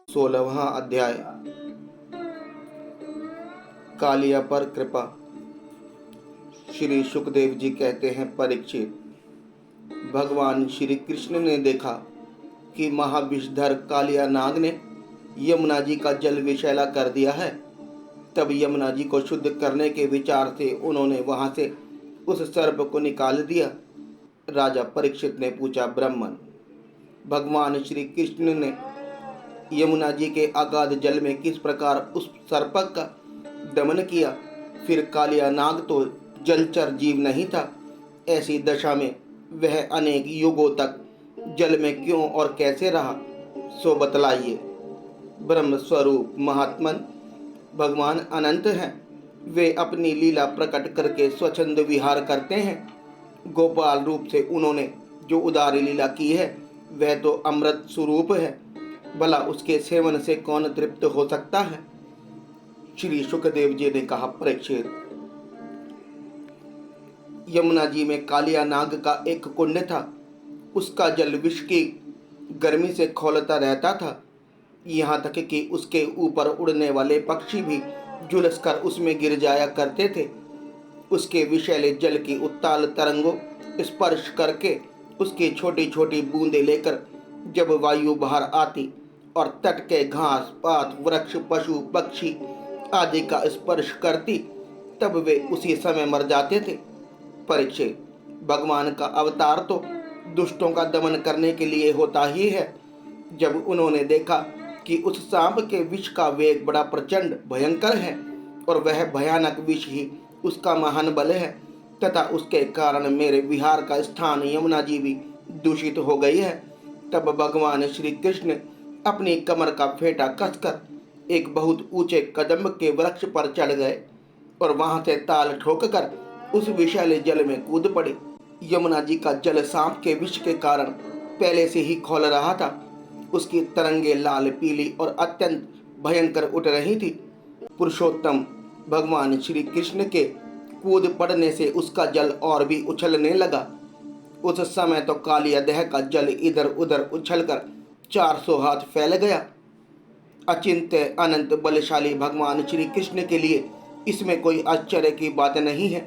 16वां अध्याय। कालिया पर कृपा। श्री सुखदेव जी कहते हैं, परीक्षित, भगवान श्री कृष्ण ने देखा कि महाविषधर कालिया नाग ने यमुना जी का जल विषैला कर दिया है। तब यमुना जी को शुद्ध करने के विचार से उन्होंने वहां से उस सर्प को निकाल दिया। राजा परीक्षित ने पूछा, ब्राह्मण, भगवान श्री कृष्ण ने यमुना जी के अगाध जल में किस प्रकार उस सर्पक का दमन किया? फिर कालिया नाग तो जलचर जीव नहीं था। ऐसी दशा में वह अनेक युगों तक जल में क्यों और कैसे रहा, सो बतलाइए। ब्रह्म स्वरूप महात्मन भगवान अनंत हैं। वे अपनी लीला प्रकट करके स्वच्छंद विहार करते हैं। गोपाल रूप से उन्होंने जो उदारी लीला की है वह तो अमृत स्वरूप है। भला उसके सेवन से कौन तृप्त हो सकता है? श्री सुखदेव जी ने कहा, परीक्षित, यमुना जी में कालिया नाग का एक कुंड था। उसका जल विष की गर्मी से खौलता रहता था। यहाँ तक कि उसके ऊपर उड़ने वाले पक्षी भी झुलस कर उसमें गिर जाया करते थे। उसके विषैले जल की उत्ताल तरंगों स्पर्श करके उसकी छोटी छोटी बूंदें लेकर जब वायु बाहर आती और तट के घास पात वृक्ष पशु पक्षी आदि का स्पर्श करती, तब वे उसी समय मर जाते थे। परीक्षित, भगवान का अवतार तो दुष्टों का दमन करने के लिए होता ही है। जब उन्होंने देखा कि उस सांप के विष का वेग बड़ा प्रचंड भयंकर है और वह भयानक विष ही उसका महान बल है तथा उसके कारण मेरे विहार का स्थान यमुना जी भी दूषित हो गई है, तब भगवान श्री कृष्ण अपनी कमर का फेंटा कसकर एक बहुत ऊंचे कदम्ब के वृक्ष पर चढ़ गए और वहां से ताल ठोककर उस विषैले जल में कूद पड़े। यमुना जी का जल सांप के विष के कारण पहले से ही खौल रहा था। उसकी तरंगे लाल पीली और अत्यंत भयंकर उठ रही थी। पुरुषोत्तम भगवान श्री कृष्ण के कूद पड़ने से उसका जल और भी उछलने लगा। उस समय तो कालिया देह का जल इधर उधर उछलकर 400 हाथ फैल गया। अचिंत्य अनंत बलशाली भगवान श्री कृष्ण के लिए इसमें कोई आश्चर्य की बात नहीं है।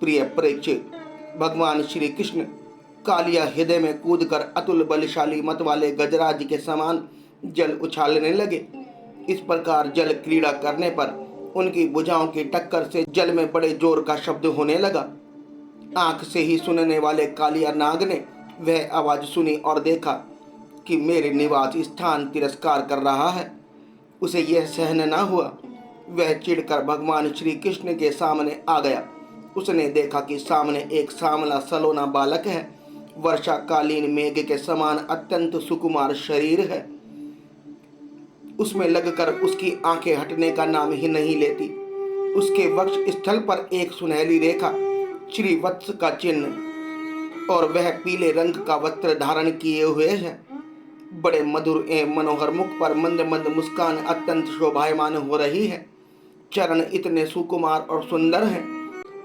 प्रिय परीक्षित, भगवान श्री कृष्ण कालिया हृदय में कूदकर अतुल बलशाली मत वाले गजराज के समान जल उछालने लगे। इस प्रकार जल क्रीड़ा करने पर उनकी भुजाओं की टक्कर से जल में बड़े जोर का शब्द होने लगा। आंख से ही सुनने वाले कालिया नाग ने वह आवाज सुनी और देखा कि मेरे निवास स्थान तिरस्कार कर रहा है। उसे यह सहन न हुआ। वह चिढ़कर भगवान श्री कृष्ण के सामने आ गया। उसने देखा कि सामने एक सांवला सलोना बालक है। वर्षाकालीन मेघ के समान अत्यंत सुकुमार शरीर है। उसमें लगकर उसकी आंखें हटने का नाम ही नहीं लेती। उसके वक्ष स्थल पर एक सुनहली रेखा श्रीवत्स का चिन्ह और वह पीले रंग का वस्त्र धारण किए हुए है। बड़े मधुर एवं मनोहर मुख पर मंद मंद मुस्कान अत्यंत शोभायमान हो रही है। चरण इतने सुकुमार और सुंदर हैं,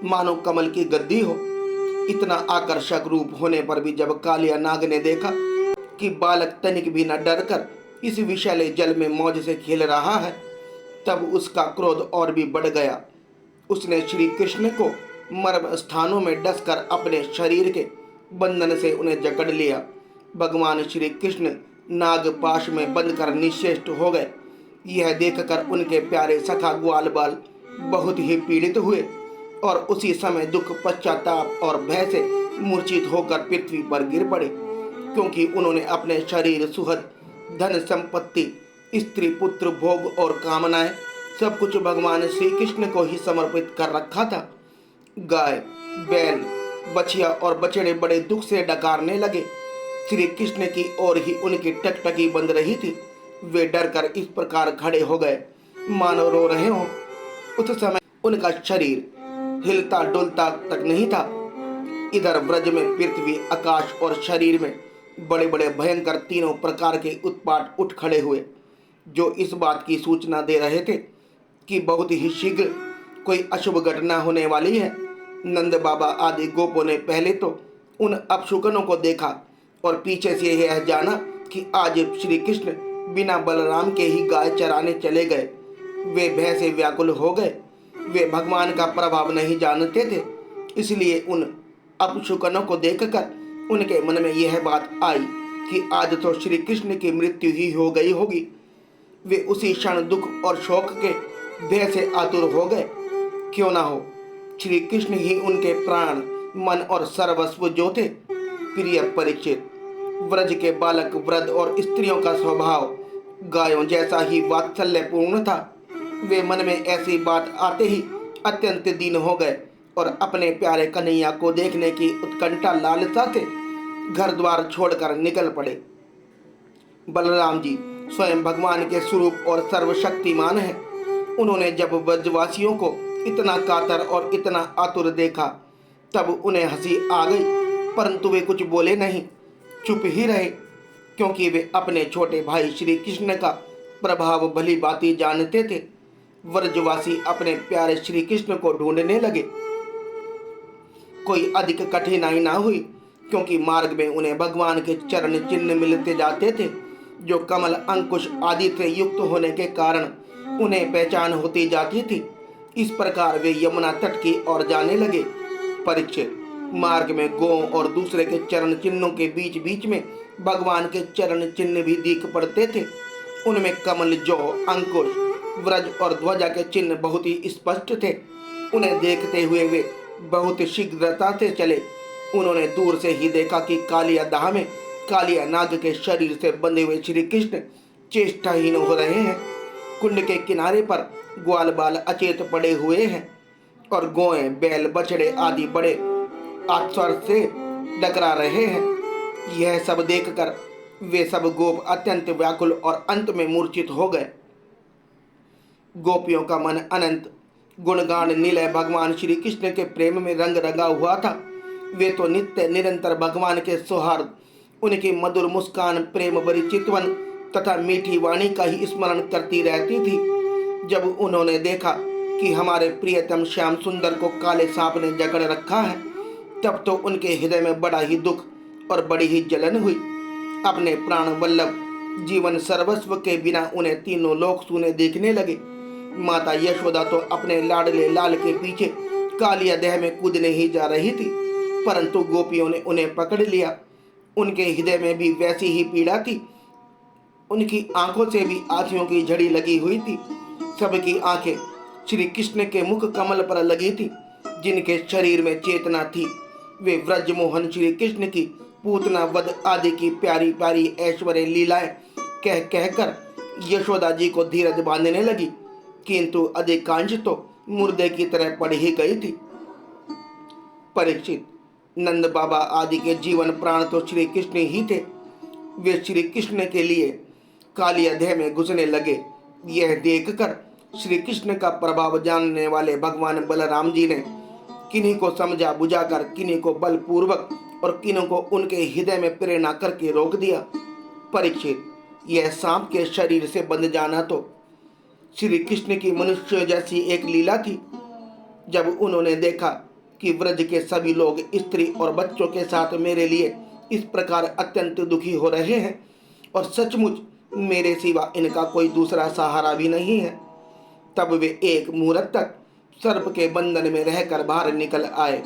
मानो कमल की गद्दी हो। इतना आकर्षक रूप होने पर भी जब कालिया नाग ने देखा कि बालक तनिक भी न डरकर इस विषैले जल में मौज से खेल रहा है, तब उसका क्रोध और भी बढ़ गया। उसने श्री कृष्ण को मर्म स्थानों में डसकर अपने शरीर के बंधन से उन्हें जकड़ लिया। भगवान श्री कृष्ण नागपाश में बंद कर निश्चेष्ट हो गए। यह देखकर उनके प्यारे सखा ग्वाल बाल बहुत ही पीड़ित हुए और उसी समय दुख पश्चाताप और भय से मूर्छित होकर पृथ्वी पर गिर पड़े, क्योंकि उन्होंने अपने शरीर सुहद धन संपत्ति स्त्री पुत्र भोग और कामनाएं सब कुछ भगवान श्री कृष्ण को ही समर्पित कर रखा था। गाय बैल बछिया और बछड़े बड़े दुख से डकारने लगे। श्री कृष्ण की ओर ही उनकी टकटकी बंद रही थी। वे डरकर इस प्रकार खड़े हो गए मानो रो रहे हो। उस समय उनका शरीर हिलता डुलता तक नहीं था। इधर ब्रज में पृथ्वी आकाश और शरीर में बड़े बड़े भयंकर तीनों प्रकार के उत्पात उठ खड़े हुए, जो इस बात की सूचना दे रहे थे कि बहुत ही शीघ्र कोई अशुभ घटना होने वाली है। नंद बाबा आदि गोपों ने पहले तो उन अपशुकनों को देखा और पीछे से यह जाना कि आज श्री कृष्ण बिना बलराम के ही गाय चराने चले गए। वे भय से व्याकुल हो गए। वे भगवान का प्रभाव नहीं जानते थे, इसलिए उन अपशुकनों को देखकर उनके मन में यह बात आई कि आज तो श्री कृष्ण की मृत्यु ही हो गई होगी। वे उसी क्षण दुख और शोक के भय से आतुर हो गए। क्यों ना हो, श्री कृष्ण ही उनके प्राण, मन और सर्वस्व जो थे। प्रिय परीक्षित, व्रज के बालक, वृद्ध और स्त्रियों का स्वभाव गायों जैसा ही वात्सल्यपूर्ण था। वे मन में ऐसी बात आते ही अत्यंत दीन हो गए और अपने प्यारे कन्हैया को देखने की उत्कंठा लालसा से घर द्वार छोड़कर निकल पड़े। बलराम जी स्वयं भगवान के स्वरूप और सर्वशक्तिमान हैं। उन्होंने जब ब्रजवासियों को इतना कातर और इतना आतुर देखा, तब उन्हें हंसी आ गई, परंतु वे कुछ बोले नहीं, चुप ही रहे, क्योंकि वे अपने छोटे भाई श्री कृष्ण का प्रभाव भली भांति जानते थे। व्रजवासी अपने प्यारे श्री कृष्ण को ढूंढने लगे। कोई अधिक कठिनाई ना हुई, क्योंकि मार्ग में उन्हें भगवान के चरण चिन्ह मिलते जाते थे, जो कमल, अंकुश आदि से युक्त होने के कारण उन्हें पहचान होती जाती थी। इस प्रकार वे यमुना तट की ओर जाने लगे। परीक्षित, मार्ग में गौ और दूसरे के चरण चिन्हों के बीच बीच में भगवान के चरण चिन्ह भी दिख पड़ते थे। उनमें कमल, जौ, अंकुश, व्रज और ध्वजा के चिन्ह बहुत ही स्पष्ट थे। उन्हें देखते हुए वे बहुत शीघ्रता से चले। उन्होंने दूर से ही देखा कि कालिया दाह में कालिया नाग के शरीर से बंधे हुए श्री कृष्ण चेष्टाहीन हो रहे हैं। कुंड के किनारे पर ग्वाल बाल अचेत पड़े हुए हैं और गौएं, बैल, बछड़े आदि बड़े आश्चर्य से डकरा रहे हैं। यह सब देखकर वे सब गोप अत्यंत व्याकुल और अंत में मूर्छित हो गए। गोपियों का मन अनंत गुणगान निलय भगवान श्री कृष्ण के प्रेम में रंग रंगा हुआ था। वे तो नित्य निरंतर भगवान के सौहार्द, उनकी मधुर मुस्कान, प्रेम भरी चितवन तथा मीठी वाणी का ही स्मरण करती रहती थी। जब उन्होंने देखा कि हमारे प्रियतम श्याम सुंदर को काले सांप ने जकड़ रखा है, तब तो उनके हृदय में बड़ा ही दुख और बड़ी ही जलन हुई। अपने प्राण वल्लभ, जीवन सर्वस्व के बिना उन्हें तीनों लोक सूने देखने लगे। माता यशोदा तो अपने लाडले लाल के पीछे कालिया देह में कूदने ही जा रही थी, परंतु गोपियों ने उन्हें पकड़ लिया। उनके हृदय में भी वैसी ही पीड़ा थी। उनकी आंखों से भी आंसुओं की झड़ी लगी हुई थी। सबकी आंखें श्री कृष्ण के मुख कमल पर लगी थी, जिनके शरीर में चेतना थी। वे व्रजमोहन श्री कृष्ण की पूतना वध आदि की प्यारी प्यारी ऐश्वर्य लीलाएं कह कहकर यशोदा जी को धीरज बांधने लगी, किंतु अधिकांश तो मुर्दे की तरह पड़ ही गई थी। परीक्षित, नंद बाबा आदि के जीवन प्राण तो श्री कृष्ण ही थे। वे श्री कृष्ण के लिए कालिया देह में घुसने लगे। यह देखकर श्री कृष्ण का प्रभाव जानने वाले भगवान बलराम जी ने किन्हीं को समझा बुझाकर, किन्हीं को बलपूर्वक और किन्हीं को उनके हृदय में प्रेरणा करके रोक दिया। परीक्षित, यह सांप के शरीर से बंध जाना तो श्री कृष्ण की मनुष्य जैसी एक लीला थी। जब उन्होंने देखा कि व्रज के सभी लोग स्त्री और बच्चों के साथ मेरे लिए इस प्रकार अत्यंत दुखी हो रहे हैं और सचमुच मेरे सिवा इनका कोई दूसरा सहारा भी नहीं है, तब वे एक मुहूर्त तक सर्प के बंधन में रहकर बाहर निकल आए।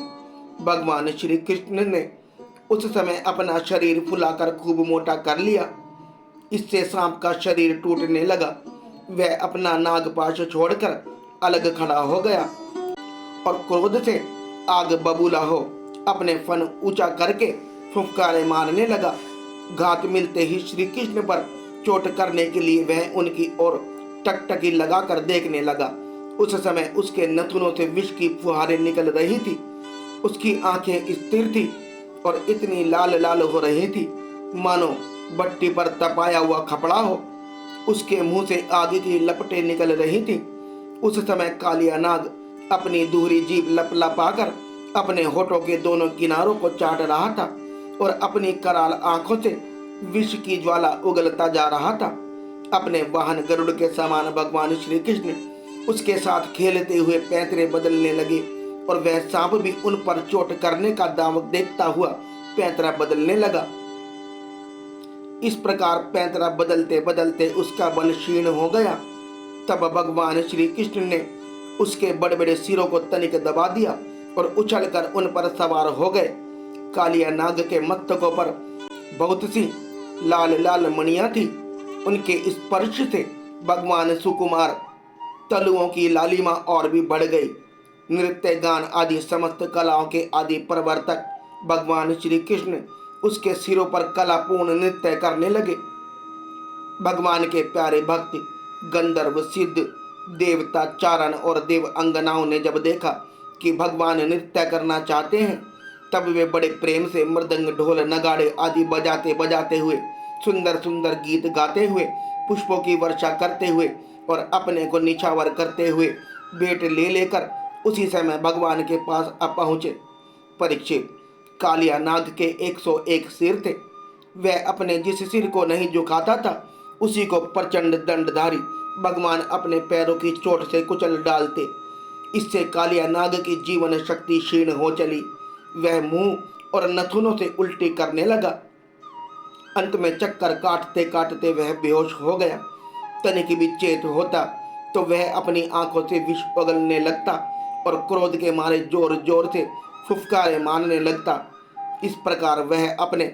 भगवान श्री कृष्ण ने उस समय अपना शरीर फुलाकर खूब मोटा कर लिया। इससे सांप का शरीर टूटने लगा। वह अपना नागपाश छोड़कर अलग खड़ा हो गया और क्रोध से आग बबूला हो अपने फन ऊंचा करके फुफकारे मारने लगा। घात मिलते ही श्री कृष्ण पर चोट करने के लिए वह उनकी ओर टकटकी लगाकर देखने लगा। उस समय उसके नथुनों से विष की फुहारें निकल रही थी। उसकी आंखें स्थिर थी और इतनी लाल लाल हो रही थी मानो भट्टी पर तपाया हुआ खपड़ा हो। उसके मुंह से आग की लपटें निकल रही थी। उस समय कालिया नाग अपनी दूहरी जीभ लपलपाकर अपने होठों के दोनों किनारों को चाट रहा था और अपनी कराल आंखों से विष की ज्वाला उगलता जा रहा था। अपने वाहन गरुड़ के समान भगवान श्री कृष्ण उसके साथ खेलते हुए पैंतरे बदलने लगे और वह सांप भी उन पर चोट करने का दाव देखता हुआ पैंतरा बदलने लगा। इस प्रकार पैंतरा बदलते बदलते उसका बल क्षीण हो गया। तब भगवान श्री कृष्ण ने उसके बड़े बड़े सिरों को तनिक दबा दिया और उछलकर उन पर सवार हो गए। कालिया नाग के मस्तकों पर बहुत सी लाल लाल मणियां थी। उनके स्पर्श से भगवान सुकुमार तलुओं की लालिमा और भी बढ़ गई। नृत्य गान आदि समस्त कलाओं के आदि प्रवर्तक भगवान श्री कृष्ण उसके सिरों पर कलापूर्ण नृत्य करने लगे। भगवान के प्यारे भक्त गंधर्व सिद्ध देवता चारण और देव अंगनाओं ने जब देखा कि भगवान नृत्य करना चाहते हैं, तब वे बड़े प्रेम से मृदंग ढोल नगाड़े आदि बजाते बजाते हुए सुंदर सुंदर गीत गाते हुए पुष्पों की वर्षा करते हुए और अपने को निछावर करते हुए भेंट ले लेकर उसी समय भगवान के पास आ पहुंचे। परीक्षित, कालिया नाग के 101 सिर थे। वह अपने जिस सिर को नहीं झुकाता था उसी को प्रचंड दंडधारी भगवान अपने पैरों की चोट से कुचल डालते। इससे कालिया नाग की जीवन शक्ति क्षीण हो चली। वह मुंह और नथुनों से उल्टी करने लगा। अंत में चक्कर काटते काटते वह बेहोश हो गया। तनिक भी चेत होता तो वह अपनी आंखों से विष उगलने लगता और क्रोध के मारे जोर जोर से फुफकारे मारने लगता। इस प्रकार वह अपने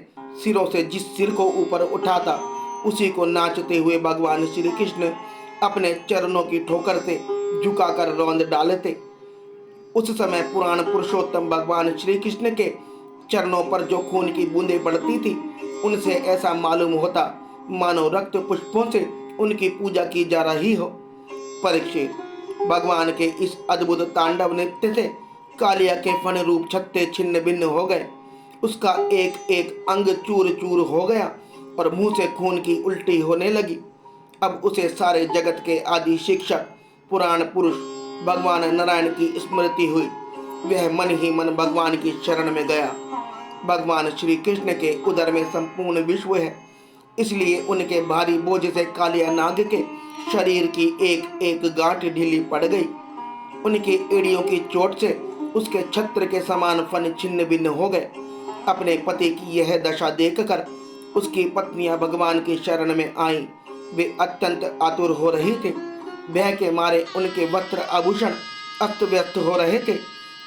सिरों से जिस सिर को ऊपर उठाता उसी को नाचते हुए भगवान श्री कृष्ण अपने चरणों की ठोकर से झुकाकर रौंद डालते। उस समय पुराण पुरुषोत्तम भगवान श्री कृष्ण के चरणों पर जो खून की बूंदें पड़ती थी, उनसे ऐसा मालूम होता मानो रक्त पुष्पों से उनकी पूजा की जा रही हो। परीक्षित, भगवान के इस अद्भुत तांडव नृत्य से कालिया के फन रूप छत्ते छिन्न भिन्न हो गए। उसका एक एक अंग चूर चूर हो गया और मुंह से खून की उल्टी होने लगी। अब उसे सारे जगत के आदि शिक्षक पुराण पुरुष भगवान नारायण की स्मृति हुई। वह मन ही मन भगवान की शरण में गया। भगवान श्री कृष्ण के उदर में संपूर्ण विश्व है, इसलिए उनके भारी बोझ से कालिया नाग के शरीर की एक एक गांठ ढीली पड़ गई। उनकी एड़ियों की चोट से उसके छत्र के समान फन छिन्न भिन्न हो गए। अपने पति की यह दशा देखकर उसकी पत्नियां भगवान की शरण में आईं। वे अत्यंत आतुर हो रही थे। भय के मारे उनके वस्त्र आभूषण अस्त व्यस्त हो रहे थे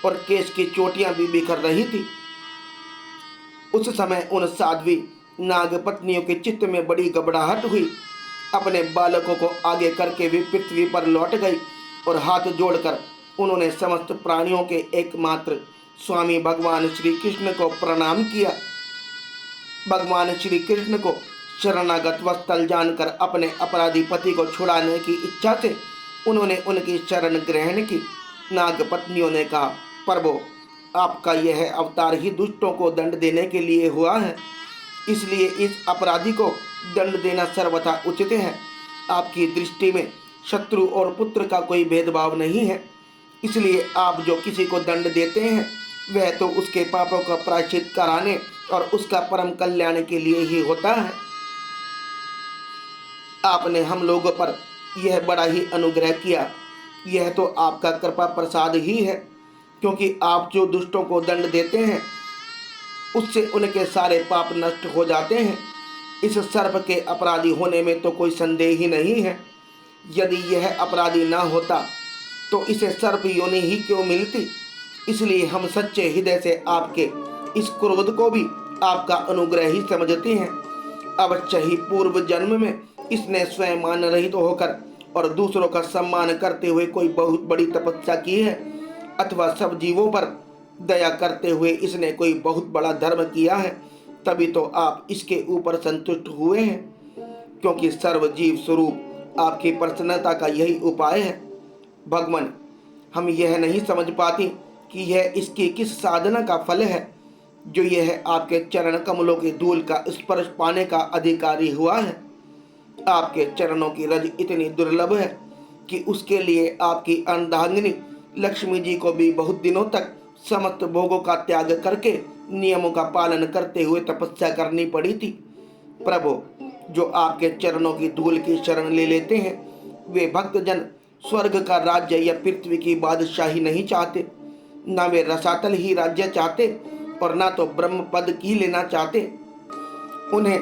और केश की चोटियां भी बिखर रही थी। उस समय उन साध्वी नाग पत्नियों के चित्त में बड़ी घबराहट हुई। अपने बालकों को आगे करके वे पृथ्वी पर लौट गई और हाथ जोड़कर उन्होंने समस्त प्राणियों के एकमात्र स्वामी भगवान श्री कृष्ण को प्रणाम किया। भगवान श्री कृष्ण को शरणागत वत्सल जानकर अपने अपराधी पति को छुड़ाने की इच्छा से उन्होंने उनकी शरण ग्रहण की। नाग पत्नियों ने कहा, प्रभु, आपका यह अवतार ही दुष्टों को दंड देने के लिए हुआ है, इसलिए इस अपराधी को दंड देना सर्वथा उचित है। आपकी दृष्टि में शत्रु और पुत्र का कोई भेदभाव नहीं है, इसलिए आप जो किसी को दंड देते हैं वह तो उसके पापों का प्रायश्चित कराने और उसका परम कल्याण के लिए ही होता है। आपने हम लोगों पर यह बड़ा ही अनुग्रह किया। यह तो आपका कृपा प्रसाद ही है, क्योंकि आप जो दुष्टों को दंड देते हैं उससे उनके सारे पाप नष्ट हो जाते हैं। इस सर्प के अपराधी होने में तो कोई संदेह ही नहीं है। यदि यह अपराधी ना होता तो इसे सर्प योनि ही क्यों मिलती। इसलिए हम सच्चे हृदय से आपके इस क्रोध को भी आपका अनुग्रह ही समझते हैं। अवश्य ही पूर्व जन्म में इसने स्वयं मान रहित होकर और दूसरों का सम्मान करते हुए कोई बहुत बड़ी तपस्या की है, अथवा सब जीवों पर दया करते हुए इसने कोई बहुत बड़ा धर्म किया है, तभी तो आप इसके ऊपर संतुष्ट हुए हैं। क्योंकि सर्वजीव स्वरूप आपकी प्रसन्नता का यही उपाय है। भगवान, हम यह नहीं समझ पाती कि यह इसकी किस साधना का फल है जो यह आपके चरण कमलों की धूल का स्पर्श पाने का अधिकारी हुआ है। आपके चरणों की रज इतनी दुर्लभ है कि उसके लिए आपकी अर्धांगिनी लक्ष्मी जी को भी बहुत दिनों तक समस्त भोगों का त्याग करके नियमों का पालन करते हुए तपस्या करनी पड़ी थी। प्रभु, जो आपके चरणों की धूल की शरण ले लेते हैं वे भक्तजन स्वर्ग का राज्य या पृथ्वी की बादशाही नहीं चाहते, ना वे रसातल ही राज्य चाहते और ना तो ब्रह्म पद की लेना चाहते। उन्हें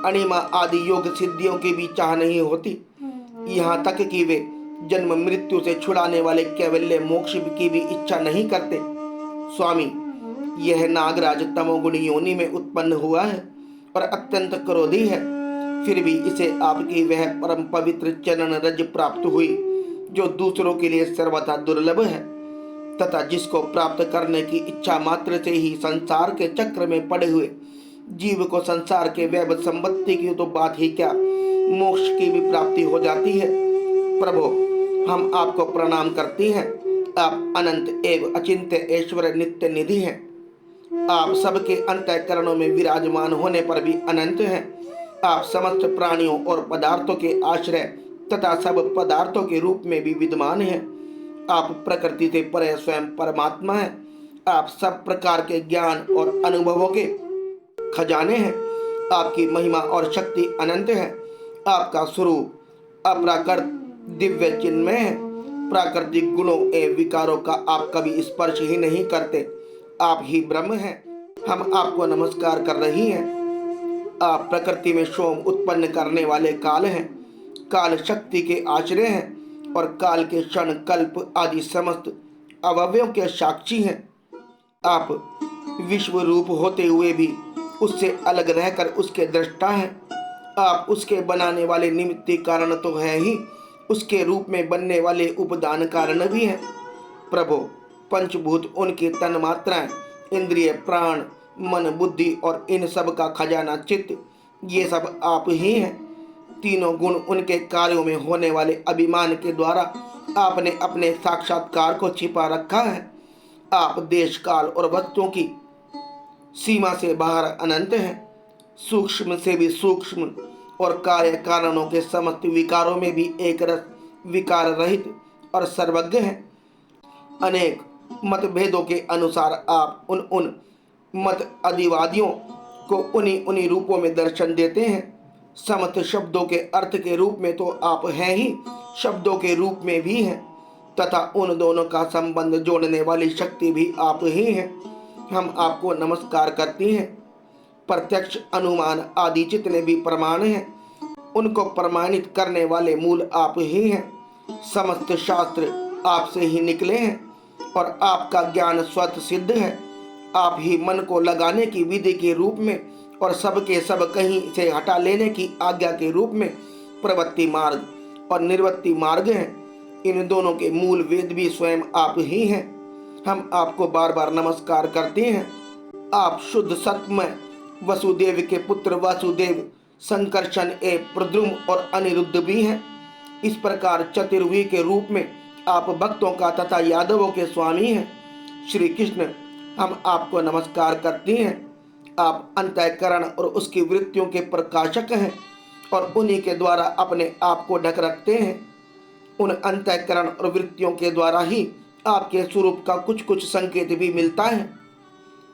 अणिमा आदि योग सिद्धियों की भी चाह नहीं होती, यहाँ तक कि वे जन्म मृत्यु से छुड़ाने वाले कैवल्य मोक्ष की भी इच्छा नहीं करते। स्वामी, यह नागराज तमोगुण योनि में उत्पन्न हुआ है और अत्यंत क्रोधी है, फिर भी इसे आपकी वह परम पवित्र चरण रज प्राप्त हुई जो दूसरों के लिए सर्वथा दुर्लभ है, तथा जिसको प्राप्त करने की इच्छा मात्र से ही संसार के चक्र में पड़े हुए जीव को संसार के वैभव संपत्ति की तो बात ही क्या, मोक्ष की भी प्राप्ति हो जाती है। प्रभु, हम आपको प्रणाम करती हैं। आप अनंत एवं अचिंत्य ऐश्वर्य नित्य निधि हैं। आप सबके अंतःकरणों में विराजमान होने पर भी अनंत हैं। आप समस्त प्राणियों और पदार्थों के आश्रय तथा सब पदार्थों के रूप में भी विद्यमान हैं। आप प्रकृति से परे स्वयं परमात्मा हैं। आप सब प्रकार के ज्ञान और अनुभवों के खजाने हैं। आपकी महिमा और शक्ति अनंत है। आपका स्वरूप अपराकृत दिव्य चिन्मय है। प्राकृतिक गुणों एवं विकारों का आप कभी स्पर्श ही नहीं करते। आप ही ब्रह्म हैं। हम आपको नमस्कार कर रही हैं। आप प्रकृति में सोम उत्पन्न करने वाले काल हैं, काल शक्ति के आश्रय हैं और काल के क्षण कल्प आदि समस्त अवयवों के साक्षी हैं। आप विश्व रूप होते हुए भी उससे अलग रहकर उसके दृष्टा हैं। आप उसके बनाने वाले निमित्त कारण तो है ही, उसके रूप में बनने वाले उपदान कारण भी हैं। प्रभु, पंचभूत उनकी तन मात्राएं, इंद्रिय, प्राण, मन, बुद्धि और इन सब का खजाना चित्त, ये सब आप ही हैं। तीनों गुण उनके कार्यों में होने वाले अभिमान के द्वारा आपने अपने साक्षात्कार को छिपा रखा है। आप देश काल और वस्तुओं की सीमा से बाहर अनंत हैं, सूक्ष्म से भी सूक्ष्म और कार्य कारणों के समस्त विकारों में भी एक रस विकार रहित और सर्वज्ञ हैं। अनेक मतभेदों के अनुसार आप उन मत अधिवादियों को उन्हीं रूपों में दर्शन देते हैं। समस्त शब्दों के अर्थ के रूप में तो आप हैं ही, शब्दों के रूप में भी हैं, तथा उन दोनों का संबंध जोड़ने वाली शक्ति भी आप ही हैं। हम आपको नमस्कार करती हैं। प्रत्यक्ष, अनुमान आदि जितने भी प्रमाण हैं, उनको प्रमाणित करने वाले मूल आप ही हैं। समस्त शास्त्र आपसे ही निकले हैं और आपका ज्ञान स्वतः सिद्ध है। आप ही मन को लगाने की विधि के रूप में और सबके सब कहीं से हटा लेने की आज्ञा के रूप में प्रवृत्ति मार्ग और निवृत्ति मार्ग हैं। इन दोनों के मूल वेद भी स्वयं आप ही हैं। हम आपको बार बार नमस्कार करते हैं। आप शुद्ध सत्मय वसुदेव के पुत्र वासुदेव, संकर्षण एवं प्रद्युम्न और अनिरुद्ध भी हैं। इस प्रकार चतुर्वी के रूप में आप भक्तों का तथा यादवों के स्वामी हैं। श्री कृष्ण, हम आपको नमस्कार करते हैं। आप अंतःकरण और उसकी वृत्तियों के प्रकाशक हैं और उन्हीं के द्वारा अपने आप को ढक रखते हैं। उन अंतःकरण और वृत्तियों के द्वारा ही आपके स्वरूप का कुछ कुछ संकेत भी मिलता है।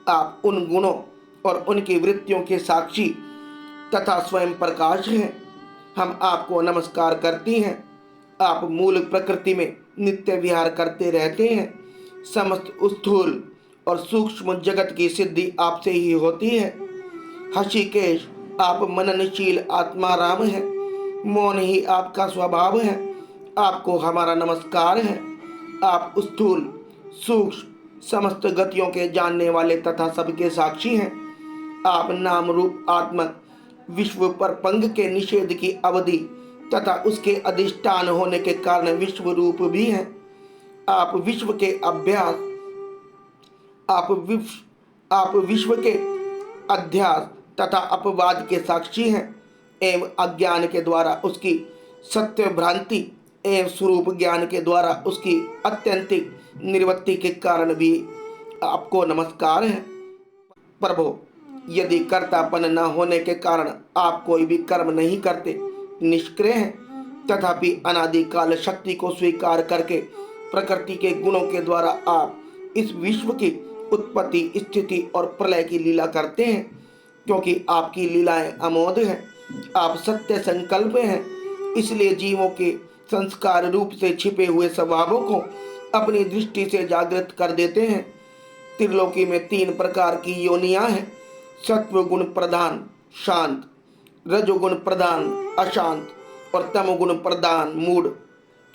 आप उन गुणों और उनकी वृत्तियों के साक्षी तथा स्वयं प्रकाश हैं। हम आपको नमस्कार करती हैं। आप मूल प्रकृति में नित्य विहार करते रहते हैं। समस्त स्थूल और सूक्ष्म जगत की सिद्धि आपसे ही होती है। हृषिकेश, आप मननशील आत्मा राम हैं। मौन ही आपका स्वभाव है। आपको हमारा नमस्कार है। आप स्थूल सूक्ष्म समस्त गतियों के जानने वाले तथा सबके साक्षी हैं। आप नाम रूप आत्मक विश्व पर पंग के निषेध की अवधि तथा उसके अधिष्ठान होने के कारण विश्व रूप भी हैं। आप विश्व के अभ्यास, आप विश्व के अध्यास तथा अपवाद के साक्षी हैं एवं अज्ञान के द्वारा उसकी सत्य भ्रांति एवं स्वरूप ज्ञान के द्वारा उसकी अत्यंतिक निवृत्ति के कारण भी आपको नमस्कार है। प्रभु, यदि कर्तापन न होने के कारण आप कोई भी कर्म नहीं करते, निष्क्रिय हैं, तथापि अनादिकाल शक्ति को स्वीकार करके प्रकृति के गुणों के द्वारा आप इस विश्व की उत्पत्ति, स्थिति और प्रलय की लीला करते हैं। क्योंकि आपकी लीलाएं अमोघ हैं, आप सत्य संकल्प हैं, इसलिए जीवों के संस्कार रूप से छिपे हुए स्वभावों को अपनी दृष्टि से जागृत कर देते हैं। त्रिलोकी में 3 प्रकार की योनियां हैं: सत्व गुण प्रधान, शांत, रजोगुण प्रधान अशांत और तमोगुण प्रधान मूढ़,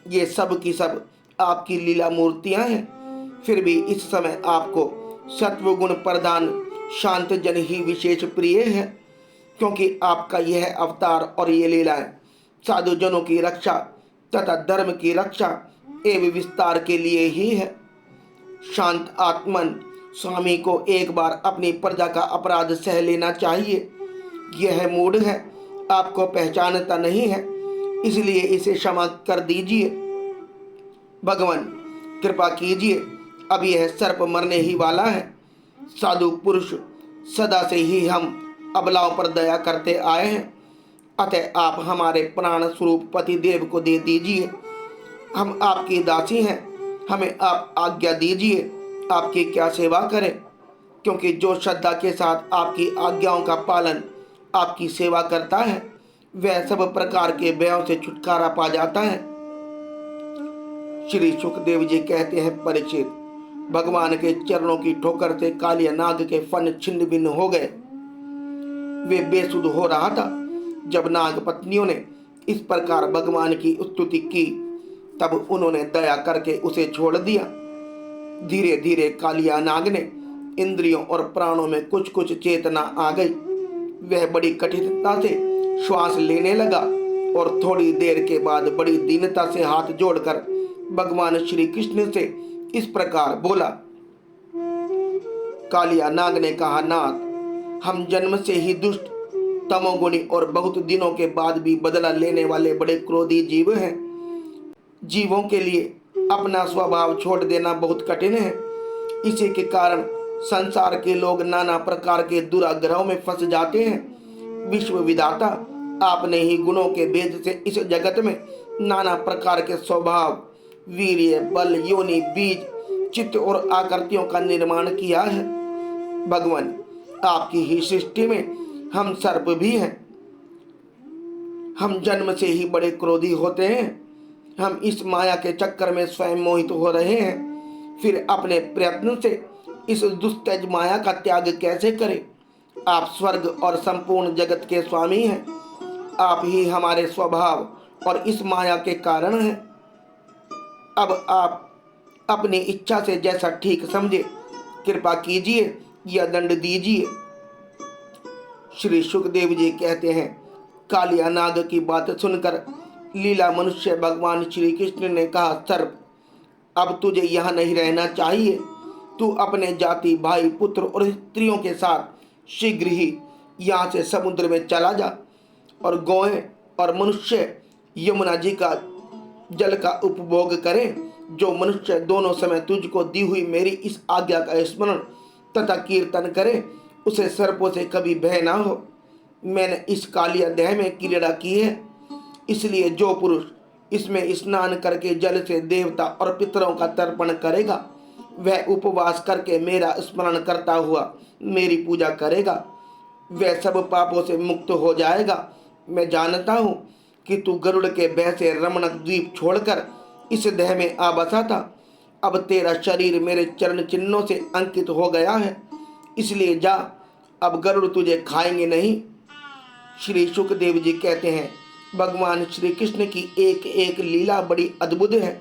ये सब की सब आपकी लीला मूर्तियां हैं। फिर भी इस समय आपको सत्वगुण प्रधान शांत जन ही विशेष प्रिय है, क्योंकि आपका यह अवतार और ये लीलाएं साधु जनों की रक्षा तथा धर्म की रक्षा एवं विस्तार के लिए ही है। शांत आत्मन स्वामी को एक बार अपनी प्रजा का अपराध सह लेना चाहिए। यह मूढ़ है, आपको पहचानता नहीं है, इसलिए इसे क्षमा कर दीजिए। भगवान कृपा कीजिए, अब यह सर्प मरने ही वाला है। साधु पुरुष सदा से ही हम अबलाओं पर दया करते आए हैं, अतः आप हमारे प्राण स्वरूप पति देव को दे दीजिए। हम आपकी दासी हैं, हमें आप आज्ञा दीजिए, आपकी क्या सेवा करें, क्योंकि जो श्रद्धा के साथ आपकी आज्ञाओं का पालन आपकी सेवा करता है वह सब प्रकार के भयों से छुटकारा पा जाता है। श्री सुखदेव जी कहते हैं, परीक्षित, भगवान के चरणों की ठोकर से कालिया नाग के फन छिन्न भिन्न हो गए। वे बेसुध हो रहा था। जब नाग पत्नियों ने इस प्रकार भगवान की स्तुति की तब उन्होंने दया करके उसे छोड़ दिया। धीरे धीरे कालिया नाग ने इंद्रियों और प्राणों में कुछ कुछ चेतना आ गई। वह बड़ी कठिनता से श्वास लेने लगा और थोड़ी देर के बाद बड़ी दीनता से हाथ जोड़कर भगवान श्री कृष्ण से इस प्रकार बोला। कालिया नाग ने कहा, नाथ, हम जन्म से ही दुष्ट, तमोगुणी और बहुत दिनों के बाद भी बदला लेने वाले बड़े क्रोधी जीव हैं। जीवों के लिए अपना स्वभाव छोड़ देना बहुत कठिन है। इसी के कारण संसार के लोग नाना प्रकार के दुराग्रहों में फंस जाते हैं। विश्व विधाता आपने ही गुणों के भेद से इस जगत में नाना प्रकार के स्वभाव, वीर्य, बल, योनि, बीज, चित्त और आकृतियों का निर्माण किया है। भगवान, आपकी ही सृष्टि में हम सर्प भी हैं। हम जन्म से ही बड़े क्रोधी होते हैं। हम इस माया के चक्कर में स्वयं मोहित हो रहे हैं, फिर अपने प्रयत्न से इस दुस्तेज माया का त्याग कैसे करें। आप स्वर्ग और संपूर्ण जगत के स्वामी हैं। आप ही हमारे स्वभाव और इस माया के कारण हैं। अब आप अपनी इच्छा से जैसा ठीक समझे कृपा कीजिए या दंड दीजिए। श्री सुखदेव जी कहते हैं, कालिया नाग की बात सुनकर लीला मनुष्य भगवान श्री कृष्ण ने कहा, सर्प, अब तुझे यहाँ नहीं रहना चाहिए। तू अपने जाति, भाई, पुत्र और स्त्रियों के साथ शीघ्र ही यहाँ से समुद्र में चला जा और गौएं और मनुष्य यमुना जी का जल का उपभोग करें। जो मनुष्य दोनों समय तुझको दी हुई मेरी इस आज्ञा का स्मरण तथा कीर्तन करे उसे सर्पों से कभी भय ना हो। मैंने इस कालिया देह में क्रीड़ा की है, इसलिए जो पुरुष इसमें स्नान करके जल से देवता और पितरों का तर्पण करेगा वह उपवास करके मेरा स्मरण करता हुआ मेरी पूजा करेगा, वह सब पापों से मुक्त हो जाएगा। मैं जानता हूँ कि तू गरुड़ के भय से रमणक द्वीप छोड़कर इस देह में आ बसा था। अब तेरा शरीर मेरे चरण चिन्हों से अंकित हो गया है, इसलिए जा, अब गरुड़ तुझे खाएंगे नहीं। श्री सुखदेव जी कहते हैं, भगवान श्री कृष्ण की एक एक लीला बड़ी अद्भुत है।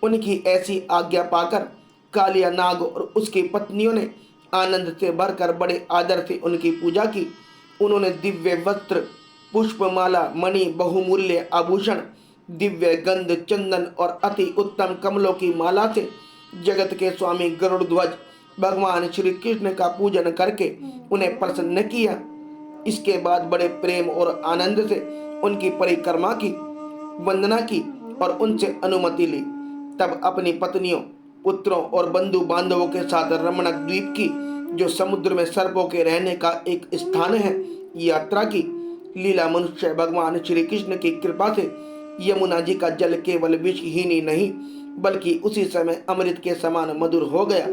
उनकी ऐसी आज्ञा पाकर कालिया नाग और उसकी पत्नियों ने आनंद से भरकर बड़े आदर से उनकी पूजा की। उन्होंने दिव्य वस्त्र, पुष्पमाला, मणि, बहुमूल्य आभूषण, दिव्य गंध, चंदन और अति उत्तम कमलों की माला से जगत के स्वामी गरुड़ ध्वज भगवान श्री कृष्ण का पूजन करके उन्हें प्रसन्न किया। इसके बाद बड़े प्रेम और आनंद से उनकी परिक्रमा की, वंदना की और उनसे अनुमति ली। तब अपनी पत्नियों, पुत्रों और बंधु बांधवों के साथ रमणक द्वीप की, जो समुद्र में सर्पों के रहने का एक स्थान है, यात्रा की। लीला मनुष्य भगवान श्री कृष्ण की कृपा से यमुना जी का जल केवल विषहीन ही नहीं बल्कि उसी समय अमृत के समान मधुर हो गया।